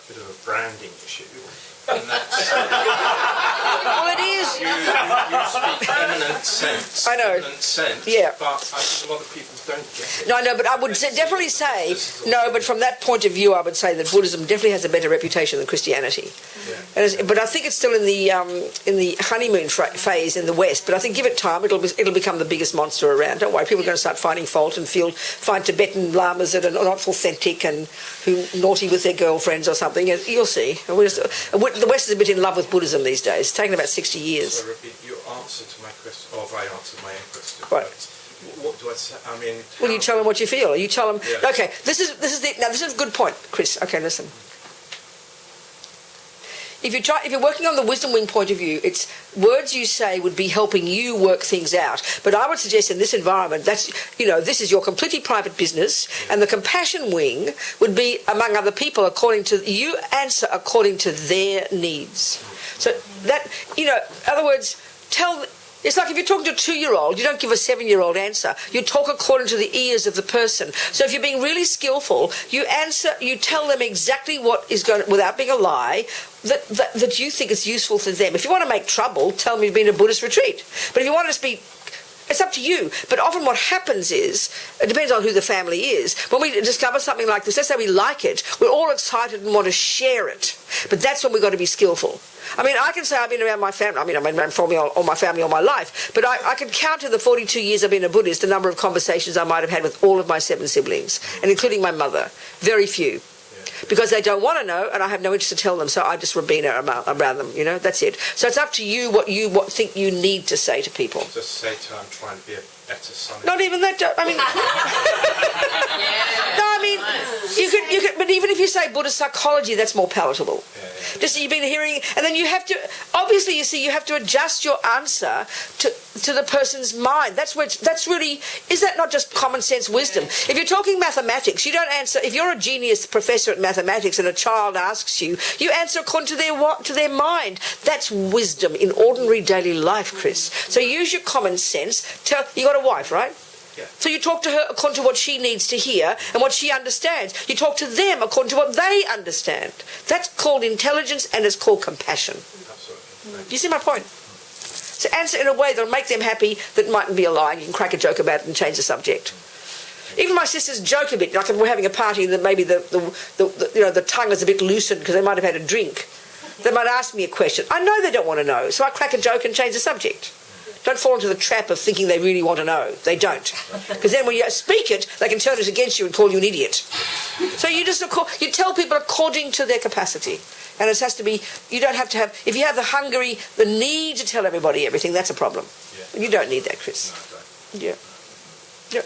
bit of a branding issue. And that's, Well, it is. you speak eminent sense. I know. Eminent sense. Yeah. But I think a lot of people don't get it. No, but I would definitely say, no, but from that point of view, I would say that Buddhism definitely has a better reputation than Christianity. Yeah. But I think it's still in the honeymoon phase in the West. But I think give it time, it'll become the biggest monster around. Don't worry, people are going to start finding fault and find Tibetan lamas that are not authentic and who naughty with their girlfriends or something. You'll see. The West is a bit in love with Buddhism these days. It's taken about 60 years. So repeat your answer to my question. Oh, I answered my own question. Right. What do I say? I mean, Well, you tell them what you feel. You tell them. Yeah. Okay, this is a good point, Chris. Okay, listen. If you're working on the wisdom wing point of view, it's words you say would be helping you work things out. But I would suggest in this environment, this is your completely private business, and the compassion wing would be among other people you answer according to their needs. So that, in other words, it's like if you're talking to a 2-year-old, you don't give a 7-year-old answer. You talk according to the ears of the person. So if you're being really skillful, you tell them exactly what is going, without being a lie, that you think is useful to them. If you want to make trouble, tell them you've been to a Buddhist retreat. But if you want to just be, it's up to you. But often what happens is, it depends on who the family is, when we discover something like this, let's say we like it, we're all excited and want to share it. But that's when we've got to be skillful. I mean, I can say I've been around my family. I've been around all my family all my life. But I can count in the 42 years I've been a Buddhist the number of conversations I might have had with all of my 7 siblings, and including my mother. Very few. Because they don't want to know, and I have no interest to tell them, so I just rabina around them, that's it. So it's up to you what think you need to say to people. Just say to her, I'm trying to be a better son. Not even that, I mean... No, I mean, you could, but even if you say Buddhist psychology, that's more palatable. Yeah. Just you've been hearing, and then you have to, obviously, you have to adjust your answer to the person's mind. That's really, is that not just common sense wisdom? If you're talking mathematics, you don't answer, if you're a genius professor at mathematics and a child asks you, you answer according to their mind. That's wisdom in ordinary daily life, Chris. So use your common sense. You got a wife, right? Yeah. So you talk to her according to what she needs to hear and what she understands. You talk to them according to what they understand. That's called intelligence, and it's called compassion. Absolutely. Do you see my point? So answer in a way that'll make them happy, that mightn't be a lie. You can crack a joke about it and change the subject. Even my sisters joke a bit, like if we're having a party and maybe the tongue is a bit loosened because they might have had a drink. They might ask me a question. I know they don't want to know, so I crack a joke and change the subject. Don't fall into the trap of thinking they really want to know. They don't. Because then when you speak it, they can turn it against you and call you an idiot. So you tell people according to their capacity. And it has to be, you don't have to have, if you have the need to tell everybody everything, that's a problem. Yeah. You don't need that, Chris. No, I don't. Yeah.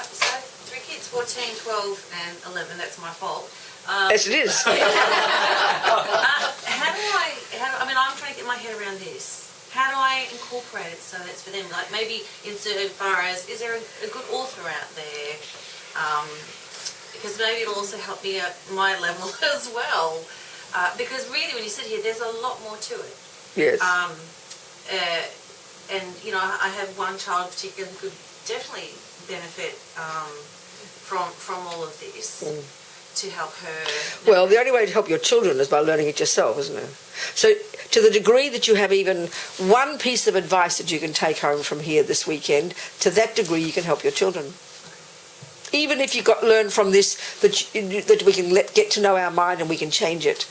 So 3 kids, 14, 12 and 11, that's my fault. Yes, it is. How do I'm trying to get my head around this. How do I incorporate it so it's for them? Like maybe insofar as, is there a good author out there? Because maybe it'll also help me at my level as well. Because really when you sit here, there's a lot more to it. Yes. And, I have one child in particular who could definitely benefit from all of this. To help her. Well, the only way to help your children is by learning it yourself, isn't it? So to the degree that you have even one piece of advice that you can take home from here this weekend, to that degree you can help your children. Even if you learn from this that we can get to know our mind and we can change it.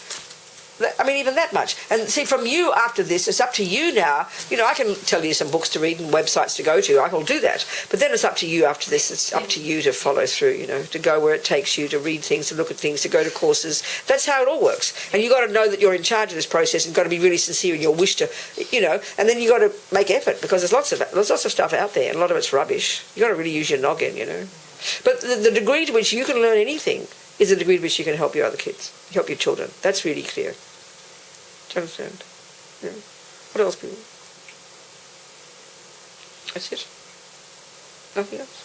I mean, even that much. And see, from you after this, it's up to you now. I can tell you some books to read and websites to go to. I will do that. But then it's up to you after this. It's up to you to follow through, to go where it takes you, to read things, to look at things, to go to courses. That's how it all works. And you've got to know that you're in charge of this process and got to be really sincere in your wish to, and then you've got to make effort because there's lots of stuff out there and a lot of it's rubbish. You've got to really use your noggin, But the degree to which you can learn anything is the degree to which you can help your other kids, help your children. That's really clear. Do you understand? Yeah. What else, people? That's it? Nothing else?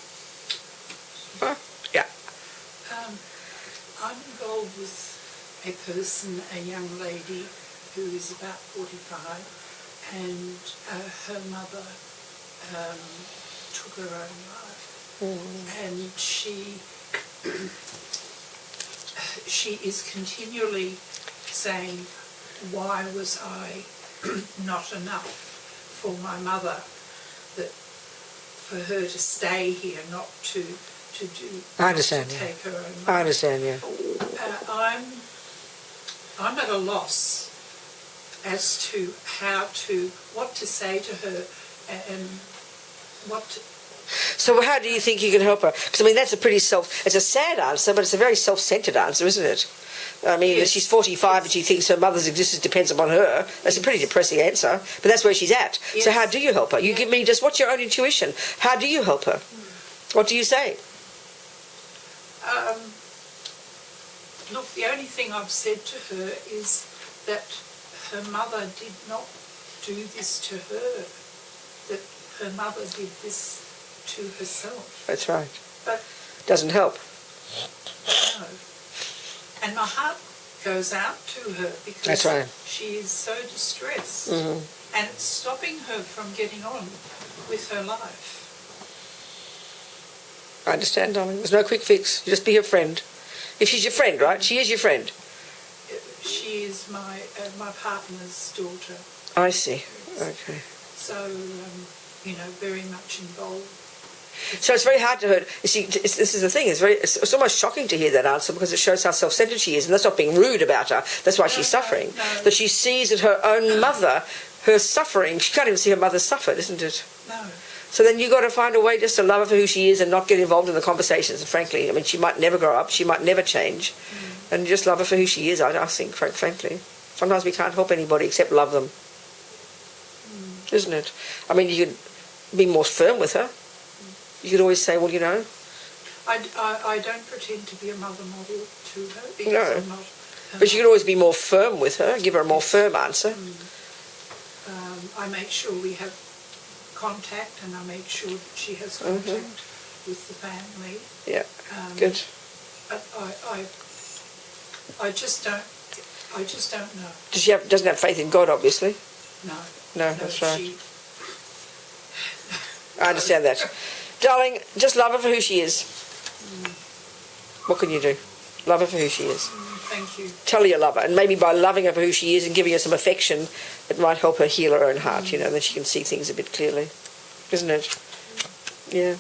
Huh? Yeah. I'm involved with a person, a young lady, who is about 45, and her mother took her own life. And she is continually saying, why was I not enough for my mother, that for her to stay here, not to I understand, to yeah. take her own life. I understand, yeah. I'm at a loss as to what to say to her and what to, So how do you think you can help her? Because, I mean, that's it's a sad answer, but it's a very self-centred answer, isn't it? I mean, Yes. she's 45 and she thinks her mother's existence depends upon her. That's a pretty depressing answer, but that's where she's at. Yes. So how do you help her? You give me just, what's your own intuition? How do you help her? What do you say? look, the only thing I've said to her is that her mother did not do this to her, that her mother did this to herself. That's right. But Doesn't help. no. And my heart goes out to her because That's right. she is so distressed. Mhm. And it's stopping her from getting on with her life. I understand, darling. There's no quick fix. You just be her friend. If she's your friend, right? She is your friend. She is my partner's daughter. I see. Okay. So, very much involved. So it's very hard to her. You see, this is the thing. It's almost shocking to hear that answer because it shows how self-centered she is, and that's not being rude about her. That's why she's suffering. No. That she sees that her own mother, her suffering. She can't even see her mother suffer, isn't it? No. So then you've got to find a way just to love her for who she is and not get involved in the conversations. And frankly, I mean, she might never grow up. She might never change. And just love her for who she is, I think, frankly. Sometimes we can't help anybody except love them. Isn't it? I mean, you could be more firm with her. You could always say, well, I don't pretend to be a mother model to her because No. I'm not. But you could always be more firm with her, give her a more firm answer. I make sure we have contact, and I make sure that she has contact with the family. Yeah, good. But I just don't know. Doesn't have faith in God, obviously. No. No, that's right. She, I understand that. Darling, just love her for who she is. What can you do? Love her for who she is. thank you. Tell her you love her, and maybe by loving her for who she is and giving her some affection, it might help her heal her own heart, then she can see things a bit clearly. Isn't it? Yeah.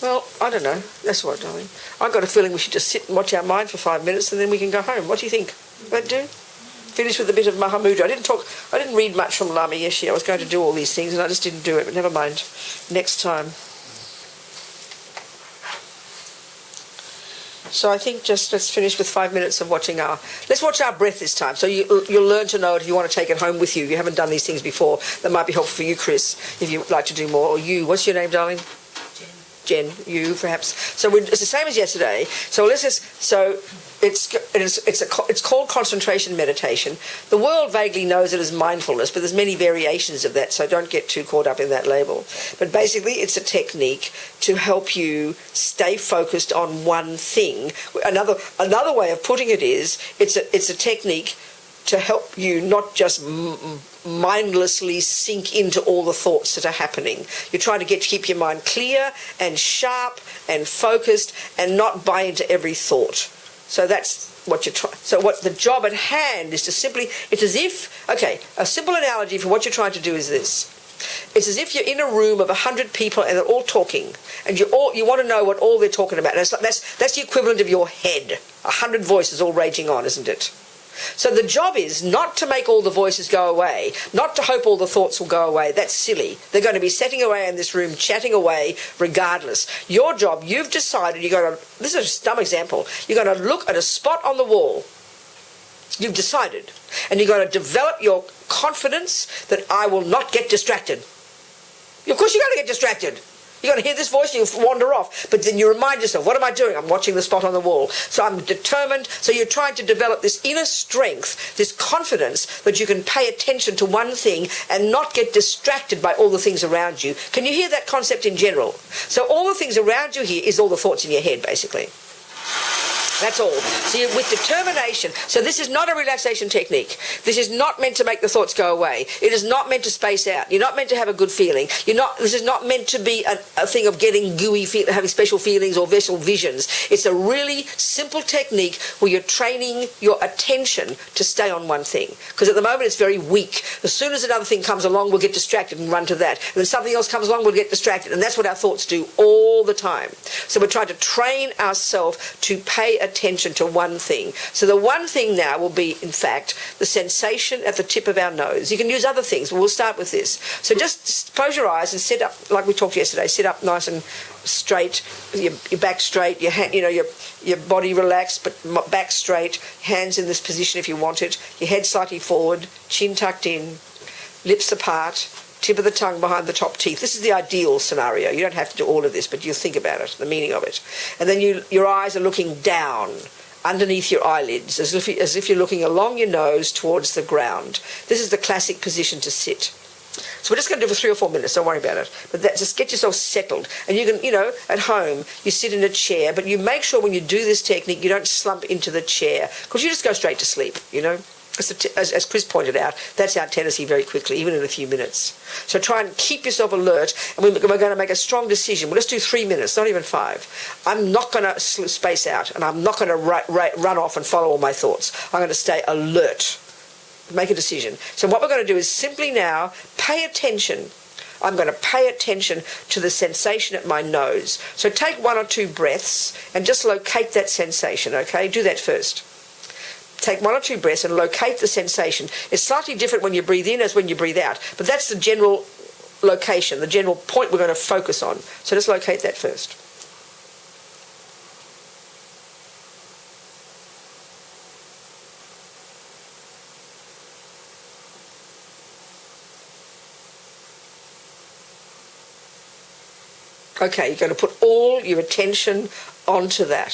Well, I don't know. That's what, darling. I've got a feeling we should just sit and watch our mind for 5 minutes and then we can go home. What do you think? That do? Finish with a bit of Mahamudra. I didn't read much from Lama Yeshe. I was going to do all these things and I just didn't do it, but never mind. Next time. So I think just let's finish with 5 minutes of let's watch our breath this time. So you'll learn to know it if you want to take it home with you. You haven't done these things before. That might be helpful for you, Chris, if you'd like to do more. Or you, what's your name, darling? Jen, you perhaps. So it's the same as yesterday. So it's called concentration meditation. The world vaguely knows it as mindfulness, but there's many variations of that, so don't get too caught up in that label. But basically it's a technique to help you stay focused on one thing. Another way of putting it is it's a technique to help you not just mindlessly sink into all the thoughts that are happening. You're trying to keep your mind clear and sharp and focused and not buy into every thought. So that's what you're trying. So what the job at hand is to it's as if, a simple analogy for what you're trying to do is this. It's as if you're in a room of 100 people and they're all talking, and you want to know what all they're talking about. And that's the equivalent of your head. 100 voices all raging on, isn't it? So the job is not to make all the voices go away, not to hope all the thoughts will go away. That's silly. They're going to be sitting away in this room, chatting away, regardless. Your job, you've decided, this is a dumb example, you're going to look at a spot on the wall. You've decided. And you're going to develop your confidence that I will not get distracted. Of course you're going to get distracted. You're going to hear this voice and you'll wander off. But then you remind yourself, what am I doing? I'm watching the spot on the wall. So I'm determined. So you're trying to develop this inner strength, this confidence that you can pay attention to one thing and not get distracted by all the things around you. Can you hear that concept in general? So all the things around you here is all the thoughts in your head, basically. That's all. So with determination. So this is not a relaxation technique. This is not meant to make the thoughts go away. It is not meant to space out. You're not meant to have a good feeling. This is not meant to be a thing of getting gooey, having special feelings or visual visions. It's a really simple technique where you're training your attention to stay on one thing. Because at the moment it's very weak. As soon as another thing comes along, we'll get distracted and run to that. And then something else comes along, we'll get distracted. And that's what our thoughts do all the time. So we're trying to train ourselves to pay attention to one thing. So the one thing now will be, in fact, the sensation at the tip of our nose. You can use other things, but we'll start with this. So just close your eyes and sit up, like we talked yesterday, sit up nice and straight, your back straight, your body relaxed, but back straight, hands in this position if you want it, your head slightly forward, chin tucked in, lips apart, tip of the tongue behind the top teeth. This is the ideal scenario. You don't have to do all of this, but you think about it, the meaning of it. And then your eyes are looking down underneath your eyelids, as if you're looking along your nose towards the ground. This is the classic position to sit. So we're just going to do it for 3 or 4 minutes, don't worry about it. But just get yourself settled. And you can, at home, you sit in a chair, but you make sure when you do this technique, you don't slump into the chair, because you just go straight to sleep, As Chris pointed out, that's our tendency very quickly, even in a few minutes. So try and keep yourself alert, and we're going to make a strong decision. We'll just do 3 minutes, not even 5. I'm not going to space out, and I'm not going to run off and follow all my thoughts. I'm going to stay alert. Make a decision. So what we're going to do is simply now pay attention. I'm going to pay attention to the sensation at my nose. So take 1 or 2 breaths and just locate that sensation, okay? Do that first. Take 1 or 2 breaths and locate the sensation. It's slightly different when you breathe in as when you breathe out, but that's the general location, the general point we're going to focus on. So just locate that first. Okay, you're going to put all your attention onto that.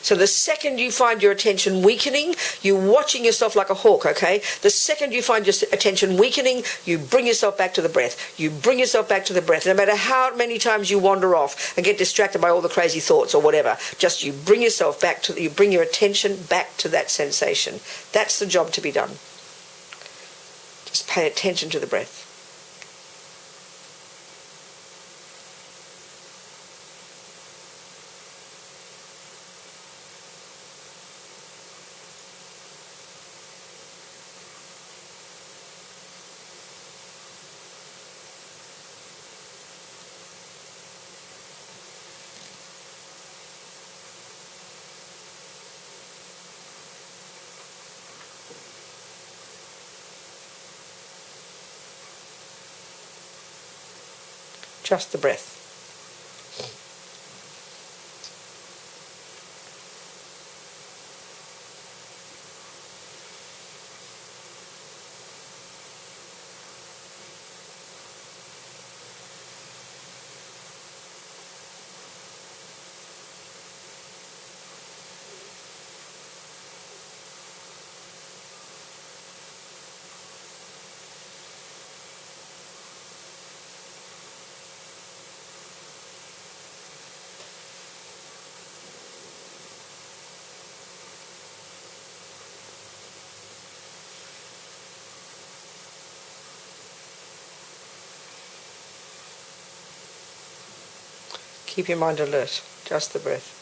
So the second you find your attention weakening, you're watching yourself like a hawk, okay? The second you find your attention weakening, you bring yourself back to the breath. You bring yourself back to the breath. No matter how many times you wander off and get distracted by all the crazy thoughts or whatever, just you bring yourself back to, you bring your attention back to that sensation. That's the job to be done. Just pay attention to the breath. Just the breath. Keep your mind alert, just the breath.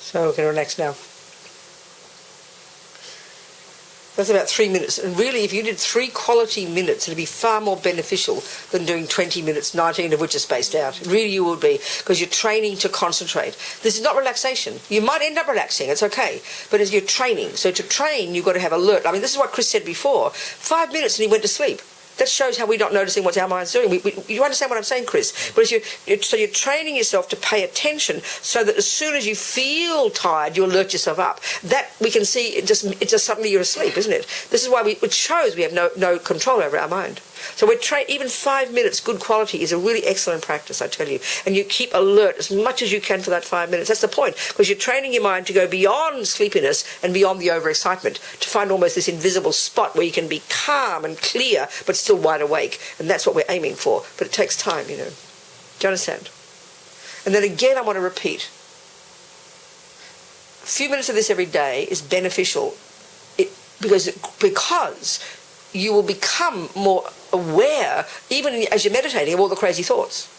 So we can relax now. That's about 3 minutes. And really, if you did 3 quality minutes, it'd be far more beneficial than doing 20 minutes, 19 of which are spaced out. It really you would be, because you're training to concentrate. This is not relaxation. You might end up relaxing, it's okay, but it's you're training. So to train, you've got to have alert. I mean, this is what Chris said before. 5 minutes and he went to sleep. That shows how we're not noticing what our mind's doing. You understand what I'm saying, Chris? But so you're training yourself to pay attention so that as soon as you feel tired, you alert yourself up. That we can see, it just suddenly you're asleep, isn't it? This is why it shows we have no control over our mind. So even 5 minutes good quality is a really excellent practice, I tell you. And you keep alert as much as you can for that 5 minutes. That's the point, because you're training your mind to go beyond sleepiness and beyond the overexcitement, to find almost this invisible spot where you can be calm and clear but still wide awake. And that's what we're aiming for. But it takes time, you know. Do you understand? And then again, I want to repeat. A few minutes of this every day is beneficial because you will become more aware, even as you're meditating, of all the crazy thoughts.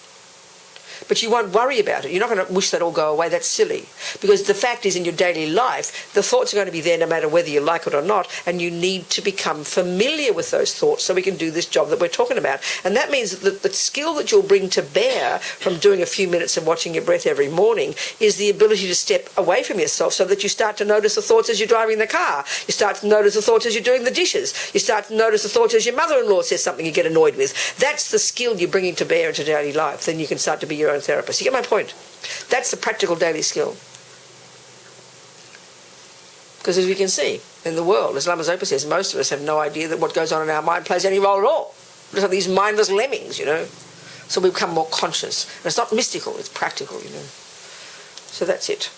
But you won't worry about it. You're not going to wish that all go away. That's silly. Because the fact is, in your daily life, the thoughts are going to be there no matter whether you like it or not, and you need to become familiar with those thoughts so we can do this job that we're talking about. And that means that the skill that you'll bring to bear from doing a few minutes of watching your breath every morning is the ability to step away from yourself so that you start to notice the thoughts as you're driving the car. You start to notice the thoughts as you're doing the dishes. You start to notice the thoughts as your mother-in-law says something you get annoyed with. That's the skill you're bringing to bear into daily life. Then you can start to be your own therapist. You get my point? That's the practical daily skill. Because as we can see in the world, as Lama Zopa says, most of us have no idea that what goes on in our mind plays any role at all. We're like these mindless lemmings, you know. So we become more conscious. And it's not mystical, it's practical, you know. So that's it.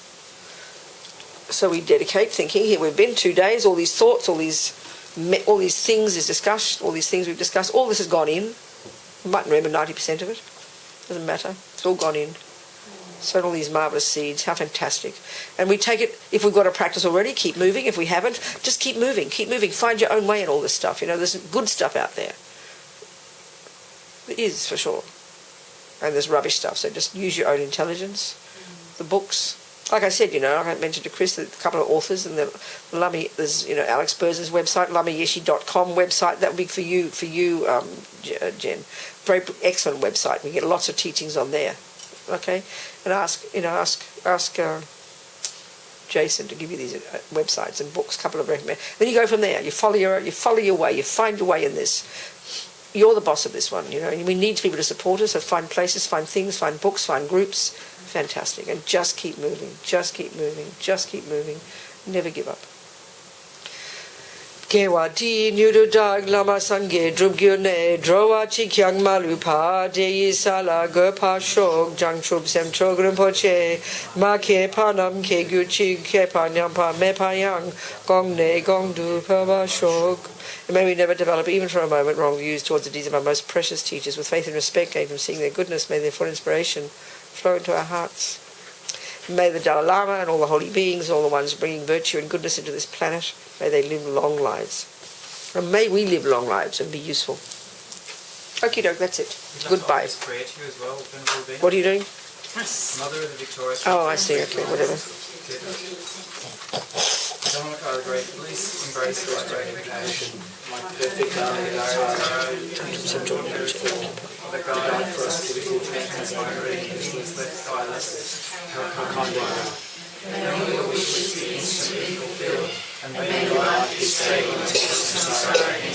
So we dedicate thinking. Here we've been 2 days, all these thoughts, all these things is discussed, all these things we've discussed, all this has gone in. You might remember 90% of it. Doesn't matter. It's all gone in. Sown all these marvellous seeds. How fantastic. And we take it, if we've got a practice already, keep moving. If we haven't, just keep moving. Keep moving. Find your own way in all this stuff. You know, there's good stuff out there. There is, for sure. And there's rubbish stuff. So just use your own intelligence. The books. Like I said, you know, I mentioned to Chris a couple of authors, and there's, you know, Alex Burzen's website, lamayeshi.com website. That would be for you, Jen. Very excellent website. We get lots of teachings on there. Okay, and ask Jason to give you these websites and books. A couple of recommend. Then you go from there. You follow your way. You find your way in this. You're the boss of this one, you know. And we need people to support us. So find places, find things, find books, find groups. Fantastic. And just keep moving. Just keep moving. Just keep moving. Never give up. Kewa di nyudu dag lama sange drubgyo ne drowa chikyang malupa de sala gopa shog jang chub sem chog rinpoche ma ke panam ke gyu chi ke panyampa me payang gong ne gong du pa shog. And may we never develop even for a moment wrong views towards the deeds of our most precious teachers. With faith and respect gained from seeing their goodness, may their full inspiration flow into our hearts. May the Dalai Lama and all the holy beings, all the ones bringing virtue and goodness into this planet, may they live long lives. And may we live long lives and be useful. Okie doke, that's it. Goodbye. Pray to you as well, what are you doing? Mother of the victorious. Oh, I see. Okay, whatever. Please embrace the great invitation. My perfect darling, the guide for us to the transmigrate is left guileless. How kind you are. May your wishes be instantly fulfilled, and may your life be stable until society.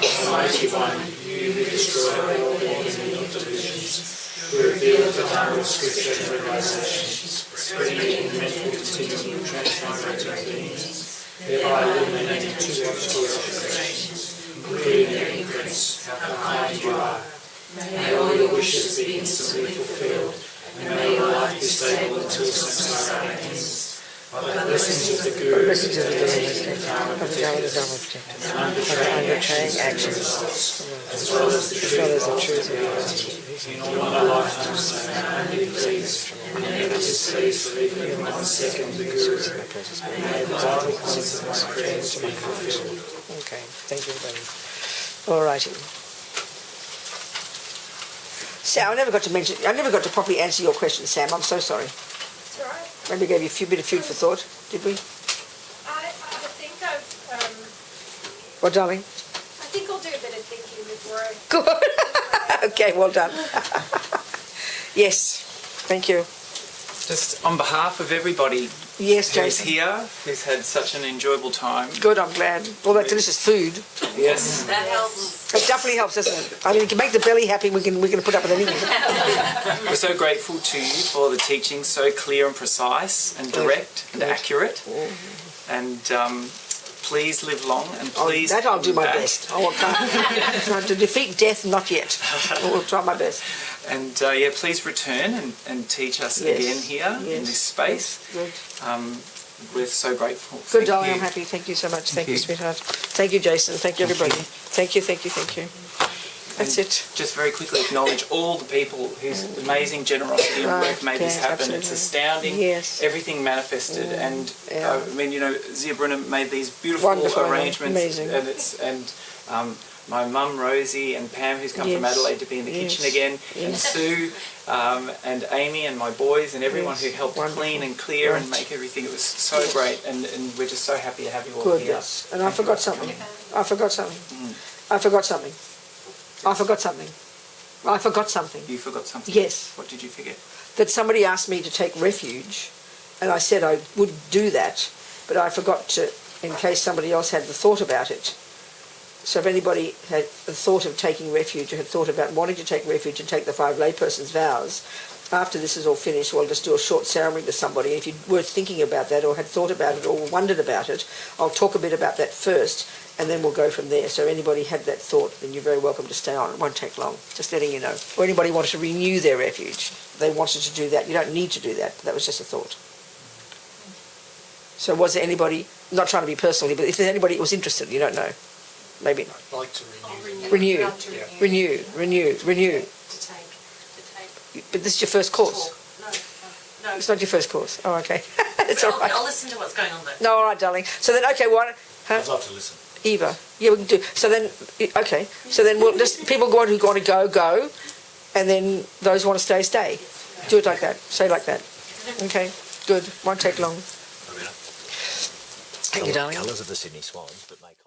Almighty One, you who destroy all the enemy of delusions, who reveal the Dharma of Scripture and realizations, spreading in mental continuum transmigrating beings, thereby illuminating to the obscurations, including their ignorance, how kind you are. May all your wishes be instantly fulfilled, and may your life be stable until samsara ends. By the blessings of the Guru, of the Dharma and undertaying actions, as well as the truth of reality, in all my lifetimes, may I please, and never displease for even 1 second the Guru, and may the vital points of my prayers be fulfilled. Okay, thank you, everybody. All righty. Sam, I never got to properly answer your question, Sam. I'm so sorry. It's all right. Maybe gave you a bit of food for thought, did we? I think I've, Well, darling? I think I'll do a bit of thinking before I. Good. Okay, well done. Yes, thank you. Just on behalf of everybody Yes, who's Jason. here, who's had such an enjoyable time. Good, I'm glad. All that delicious food. Yes. That helps. It definitely helps, doesn't it? I mean, it can make the belly happy, we can put up with anything. We're so grateful to you for the teaching, so clear and precise and direct and accurate. And please live long and please That I'll do come my back. best. I will try to defeat death, not yet. I will try my best. And yeah, please return and teach us Yes, again here in yes, this space. Good. We're so grateful. Good, Thank darling, you. I'm happy. Thank you so much. Thank you, you. sweetheart. Thank you, Jason. Thank you, everybody. Thank you, thank you, thank you. That's And it. Just very quickly acknowledge all the people whose amazing generosity and work made this Right, happen. It's absolutely. astounding. Yes. Everything manifested, and yeah. I mean, Zia Brunner made these beautiful Wonderful, arrangements, amazing. and my mum Rosie and Pam, who's come from Yes. Adelaide to be in the Yes. kitchen again, and Yes. Sue, and Amy and my boys and everyone Yes. who helped Wonderful. clean and clear and Right. make everything. It was so great, and we're just so happy to have you all Good, here. yes. And I forgot something. I forgot something. I forgot something. I forgot something. I forgot something. You forgot something. Yes. What did you forget? That somebody asked me to take refuge, and I said I would do that, but I forgot to, in case somebody else had the thought about it. So if anybody had the thought of taking refuge or had thought about wanting to take refuge and take the 5 laypersons' vows, after this is all finished, we'll just do a short ceremony to somebody. If you were thinking about that or had thought about it or wondered about it, I'll talk a bit about that first, and then we'll go from there. So if anybody had that thought, then you're very welcome to stay on. It won't take long, just letting you know. Or anybody wanted to renew their refuge, they wanted to do that. You don't need to do that. That was just a thought. So was there anybody, not trying to be personally, but if there's anybody who was interested, you don't know. Maybe not. I'd like to renew. Renew, Not to renew. To take. But this is your first course. No. It's not your first course. Oh, okay. It's all right. I'll listen to what's going on though. No, all right, darling. So then, okay, what? Huh? I'd love to listen. Eva. Yeah, we can do. So then, okay. So then we'll just, people who want to go, and then those who want to stay, stay. Do it like that. Say like that. Okay, good. Won't take long. Thank you, darling. Colours of the Sydney Swans, but make